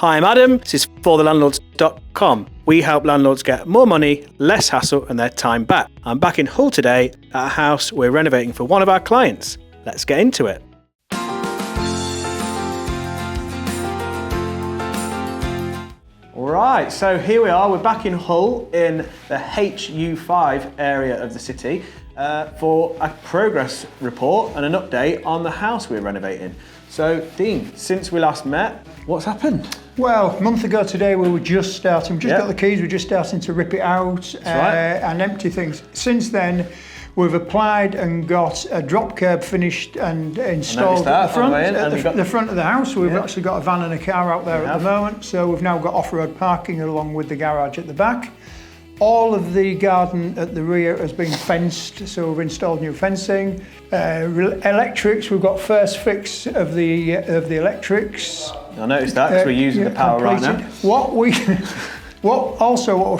Hi, I'm Adam. This is forthelandlords.com. We help landlords get more money, less hassle, and their time back. I'm back in Hull today at a house we're renovating for one of our clients. Let's get into it. Right, so here we are. We're back in Hull in the HU5 area of the city for a progress report and an update on the house we're renovating. So, Dean, since we last met, what's happened? Well, a month ago today we were just starting, we just got the keys, we're just starting to rip it out and empty things. Since then, we've applied and got a drop curb finished and installed at the front of the house. We've actually got a van and a car out there at the moment, so we've now got off-road parking along with the garage at the back. All of the garden at the rear has been fenced, so we've installed new fencing. Electrics, we've got first fix of the electrics. I noticed that because we're using the power completed. Right now. What we've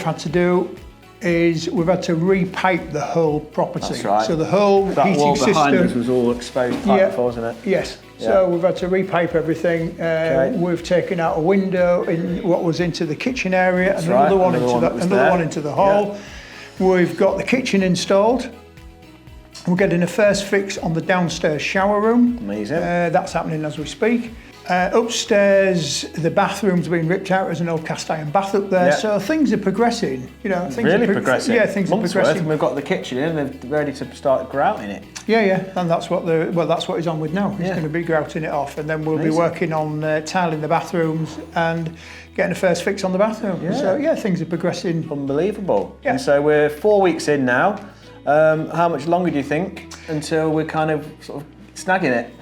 had to do is we've had to repipe the whole property. That's right. So the whole heating wall system behind us was all exposed pipe before, wasn't it? Yes. So we've had to repipe everything. We've taken out a window in what was into the kitchen area, and another one into the hall. We've got the kitchen installed. We're getting a first fix on the downstairs shower room. Amazing. That's happening as we speak. Upstairs, the bathroom's been ripped out. There's an old cast iron bath up there, so things are progressing. You know, things really progressing. Yeah, things are progressing. We've got the kitchen in, they're ready to start grouting it. Yeah, and that's what he's on with now. He's going to be grouting it off, and then we'll be working on tiling the bathrooms and getting a first fix on the bathroom. Yeah. So things are progressing. Unbelievable. Yeah. And so we're 4 weeks in now. How much longer do you think until we're kind of sort of snagging it?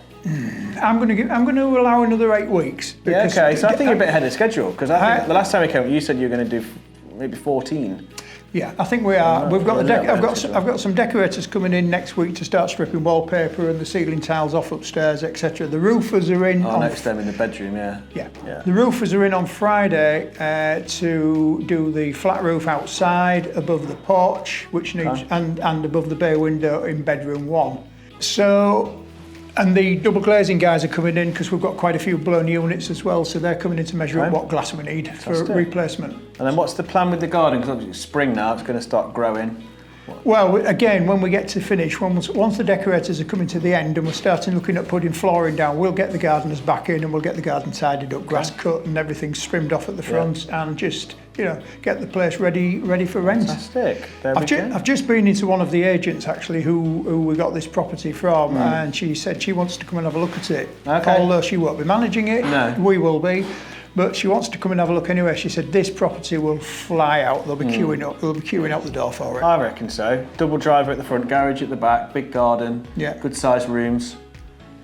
I'm going to allow another 8 weeks. So I think you're a bit ahead of schedule, because I think the last time we came, you said you were going to do maybe 14. Yeah, I think we are. We've got I've got some decorators coming in next week to start stripping wallpaper and the ceiling tiles off upstairs, etc. The roofers are in. Next time in the bedroom, yeah. The roofers are in on Friday to do the flat roof outside above the porch, which needs and above the bay window in bedroom 1. So. And the double glazing guys are coming in because we've got quite a few blown units as well, so they're coming in to measure up what glass we need for replacement. And then what's the plan with the garden? Because obviously it's spring now, it's going to start growing. Well, again, when we get to finish, once the decorators are coming to the end and we're starting looking at putting flooring down, we'll get the gardeners back in and we'll get the garden tidied up, grass cut and everything trimmed off at the front, and just get the place ready for rent. Fantastic. I've just been into one of the agents actually who we got this property from, and she said she wants to come and have a look at it. Although she won't be managing it, we will be. But she wants to come and have a look anyway. She said this property will fly out. They'll be queuing up. They'll be queuing out the door for it. I reckon so. Double driver at the front, garage at the back, big garden, good sized rooms,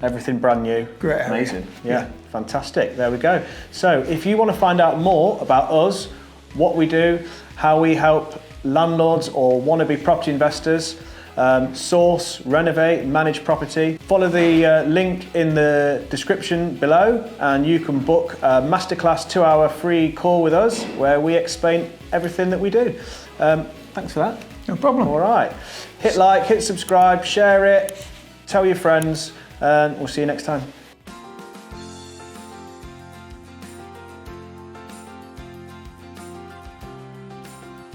everything brand new. Great area. Amazing. Yeah, fantastic. There we go. So if you want to find out more about us, what we do, how we help landlords or wannabe property investors source, renovate, manage property, follow the link in the description below and you can book a masterclass 2-hour free call with us where we explain everything that we do. Thanks for that. No problem. All right. Hit like, hit subscribe, share it, tell your friends, and we'll see you next time.